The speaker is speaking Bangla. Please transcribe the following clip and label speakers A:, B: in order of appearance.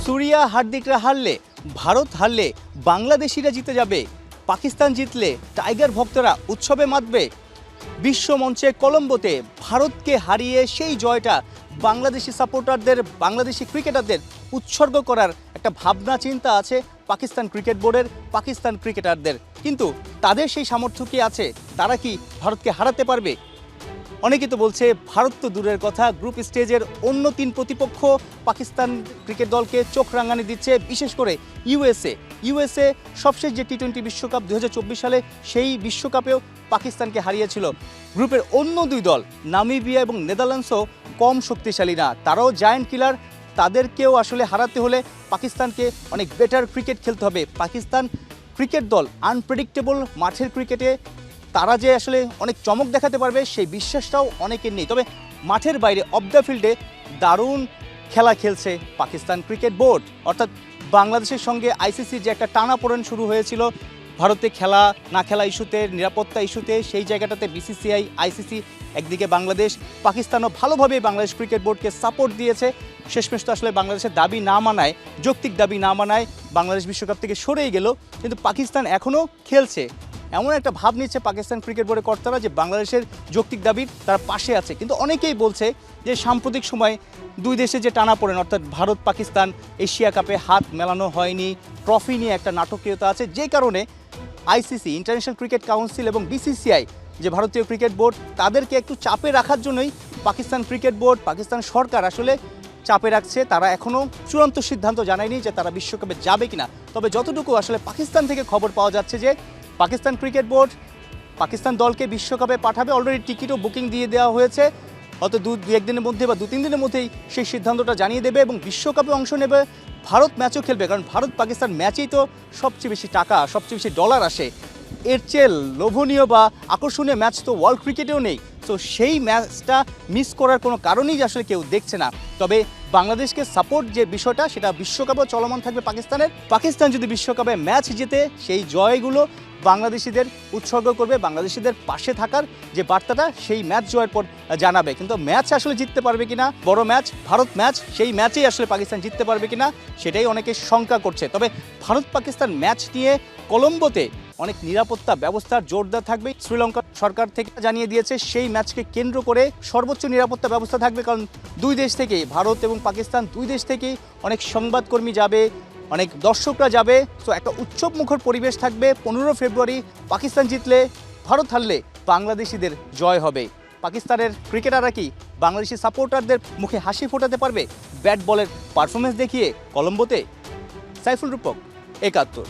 A: সুরিয়া হার্দিকরা হারলে, ভারত হারলে বাংলাদেশিরা জিতে যাবে, পাকিস্তান জিতলে টাইগার ভক্তরা উৎসবে মাতবে। বিশ্ব মঞ্চে কলম্বোতে ভারতকে হারিয়ে সেই জয়টা বাংলাদেশি সাপোর্টারদের, বাংলাদেশি ক্রিকেটারদের উৎসর্গ করার একটা ভাবনা চিন্তা আছে পাকিস্তান ক্রিকেট বোর্ডের, পাকিস্তান ক্রিকেটারদের। কিন্তু তাদের সেই সামর্থ্য কি আছে? তারা কি ভারতকে হারাতে পারবে? অনেকেই তো বলছে ভারত তো দূরের কথা, গ্রুপ স্টেজের অন্য 3 প্রতিপক্ষ পাকিস্তান ক্রিকেট দলকে চোখ রাঙানি দিচ্ছে। বিশেষ করে ইউএসএ সবশেষ যে টি-20 বিশ্বকাপ 2024 সালে, সেই বিশ্বকাপেও পাকিস্তানকে হারিয়েছিল। গ্রুপের অন্য 2 দল নামিবিয়া এবং নেদারল্যান্ডসও কম শক্তিশালী না, তারাও জায়ান্ট কিলার। তাদেরকেও আসলে হারাতে হলে পাকিস্তানকে অনেক বেটার ক্রিকেট খেলতে হবে। পাকিস্তান ক্রিকেট দল আনপ্রেডিক্টেবল, মাঠের ক্রিকেটে তারা যে আসলে অনেক চমক দেখাতে পারবে সেই বিশ্বাসটাও অনেকের নেই। তবে মাঠের বাইরে অফ দ্য ফিল্ডে দারুণ খেলা খেলছে পাকিস্তান ক্রিকেট বোর্ড। অর্থাৎ বাংলাদেশের সঙ্গে আইসিসির যে একটা টানাপোড়েন শুরু হয়েছিল ভারতে খেলা না খেলা ইস্যুতে, নিরাপত্তা ইস্যুতে, সেই জায়গাটাতে বিসিসিআই, আইসিসি একদিকে, বাংলাদেশ, পাকিস্তানও ভালোভাবে বাংলাদেশ ক্রিকেট বোর্ডকে সাপোর্ট দিয়েছে। শেষমেশ তো আসলে বাংলাদেশের দাবি না মানায়, যৌক্তিক দাবি না মানায় বাংলাদেশ বিশ্বকাপ থেকে সরেই গেল। কিন্তু পাকিস্তান এখনও খেলছে। এমন একটা ভাব নিচ্ছে পাকিস্তান ক্রিকেট বোর্ডের কর্তারা যে বাংলাদেশের যৌক্তিক দাবির তারা পাশে আছে। কিন্তু অনেকেই বলছে যে সাম্প্রতিক সময় 2 দেশে যে টানাপোড়েন, অর্থাৎ ভারত পাকিস্তান এশিয়া কাপে হাত মেলানো হয়নি, ট্রফি নিয়ে একটা নাটকীয়তা আছে, যে কারণে আইসিসি, ইন্টারন্যাশনাল ক্রিকেট কাউন্সিল এবং বিসিসিআই যে ভারতীয় ক্রিকেট বোর্ড, তাদেরকে একটু চাপে রাখার জন্যই পাকিস্তান ক্রিকেট বোর্ড, পাকিস্তান সরকার আসলে চাপে রাখছে। তারা এখনও চূড়ান্ত সিদ্ধান্ত জানায়নি যে তারা বিশ্বকাপে যাবে কিনা। তবে যতটুকু আসলে পাকিস্তান থেকে খবর পাওয়া যাচ্ছে যে পাকিস্তান ক্রিকেট বোর্ড পাকিস্তান দলকে বিশ্বকাপে পাঠাবে, অলরেডি টিকিটও বুকিং দিয়ে দেওয়া হয়েছে। হয়তো 2-1 দিনের মধ্যে বা 2-3 দিনের মধ্যেই সেই সিদ্ধান্তটা জানিয়ে দেবে এবং বিশ্বকাপে অংশ নেবে। ভারত ম্যাচও খেলবে, কারণ ভারত পাকিস্তান ম্যাচেই তো সবচেয়ে বেশি টাকা, সবচেয়ে বেশি ডলার আসে। এর চেয়ে লোভনীয় বা আকর্ষণীয় ম্যাচ তো ওয়ার্ল্ড ক্রিকেটেও নেই। তো সেই ম্যাচটা মিস করার কোনো কারণেই আসলে কেউ দেখছে না। তবে বাংলাদেশকে সাপোর্ট যে বিষয়টা, সেটা বিশ্বকাপেও চলমান থাকবে পাকিস্তানের। পাকিস্তান যদি বিশ্বকাপে ম্যাচ জেতে সেই জয়গুলো বাংলাদেশিদের উৎসর্গ করবে, বাংলাদেশিদের পাশে থাকার যে বার্তাটা সেই ম্যাচ জয়ের পর জানাবে। কিন্তু ম্যাচ আসলে জিততে পারবে কিনা, বড় ম্যাচ ভারত ম্যাচ, সেই ম্যাচেই আসলে পাকিস্তান জিততে পারবে কিনা সেটাই অনেকে শঙ্কা করছে। তবে ভারত পাকিস্তান ম্যাচ নিয়ে কলম্বোতে অনেক নিরাপত্তা ব্যবস্থার জোরদার থাকবে। শ্রীলঙ্কা সরকার থেকে জানিয়ে দিয়েছে সেই ম্যাচকে কেন্দ্র করে সর্বোচ্চ নিরাপত্তা ব্যবস্থা থাকবে, কারণ 2 দেশ থেকেই, ভারত এবং পাকিস্তান 2 দেশ থেকেই অনেক সংবাদকর্মী যাবে, অনেক দর্শকরা যাবে। তো একটা উৎসবমুখর পরিবেশ থাকবে। 15 ফেব্রুয়ারি পাকিস্তান জিতলে, ভারত হারলে বাংলাদেশিদের জয় হবে। পাকিস্তানের ক্রিকেটাররা কি বাংলাদেশি সাপোর্টারদের মুখে হাসি ফোটাতে পারবে ব্যাট বলের পারফরমেন্স দেখিয়ে কলম্বোতে? সাইফুল রূপক, 71।